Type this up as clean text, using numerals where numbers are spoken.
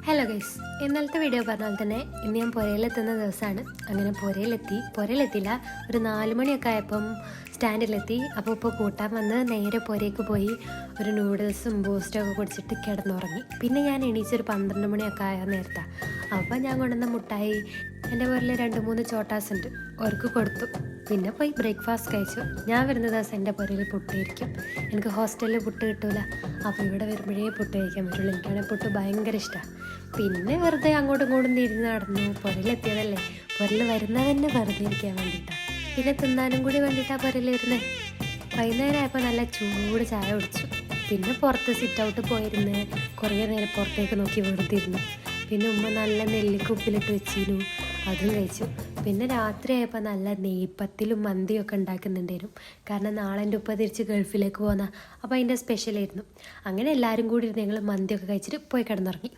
Hello guys, ഇന്നലത്തെ video പറഞ്ഞ പോലെ തന്നെ ഇന്ന് ഞാൻ പുരയിലെത്തുന്ന ദിവസമാണ്. അങ്ങനെ പുരയിലെത്തിയില്ല, ഒരു 4 മണിയൊക്കെ ആയപ്പം സ്റ്റാൻഡിലെത്തി. അപ്പോൾ ഇപ്പോൾ കൂട്ടാൻ വന്ന് നേരെ പുരയ്ക്ക് പോയി ഒരു നൂഡിൽസും ബൂസ്റ്റൊക്കെ കുടിച്ചിട്ട് കിടന്നുറങ്ങി. പിന്നെ ഞാൻ എണീച്ചൊരു 12 മണിയൊക്കെ ആയ നേരത്താണ്. അപ്പോൾ ഞാൻ കൊണ്ടുവന്ന മുട്ടായി എൻ്റെ പുരയിൽ 2-3 ചോട്ടാസ് ഉണ്ട്, അവർക്ക് കൊടുത്തു. പിന്നെ പോയി ബ്രേക്ക്ഫാസ്റ്റ് കഴിച്ചു. ഞാൻ വരുന്ന ദിവസം എൻ്റെ പുരയിൽ പുട്ടായിരിക്കും. എനിക്ക് ഹോസ്റ്റലിൽ പുട്ട് കിട്ടില്ല, അപ്പോൾ ഇവിടെ വരുമ്പോഴേ പുട്ട് കഴിക്കാൻ പറ്റുള്ളൂ. എനിക്കാണെങ്കിൽ പുട്ട് ഭയങ്കര ഇഷ്ടമാണ്. പിന്നെ വെറുതെ അങ്ങോട്ടും ഇങ്ങോട്ടും തിരിഞ്ഞ് നടന്നു. പുരയിലെത്തിയതല്ലേ, പുരയിൽ വരുന്നത് തന്നെ വെറുതെ ഇരിക്കാൻ വേണ്ടിയിട്ടാണ്, പിന്നെ തിന്നാനും കൂടി വേണ്ടിയിട്ടാണ് പുരയിൽ വരുന്നത്. വൈകുന്നേരം ആയപ്പോൾ നല്ല ചൂട് ചായ കുടിച്ചു. പിന്നെ പുറത്ത് സിറ്റ് ഔട്ട് പോയിരുന്ന് കുറേ നേരം പുറത്തേക്ക് നോക്കി വെറുതെ ഇരുന്നു. പിന്നെ ഉമ്മ നല്ല നെല്ലിക്ക ഉപ്പിലിട്ട് വെച്ചിരുന്നു, അതും കഴിച്ചു. പിന്നെ രാത്രി ആയപ്പോൾ നല്ല നെയ്പ്പത്തിലും മന്തിയൊക്കെ ഉണ്ടാക്കുന്നുണ്ടായിരുന്നു. കാരണം നാളെ എൻ്റെ ഉപ്പ തിരിച്ച് ഗൾഫിലേക്ക് പോകുന്ന, അപ്പോൾ അതിൻ്റെ സ്പെഷ്യലായിരുന്നു. അങ്ങനെ എല്ലാവരും കൂടി ഇരുന്ന് ഞങ്ങൾ മന്തിയൊക്കെ കഴിച്ചിട്ട് പോയി കിടന്നുറങ്ങി.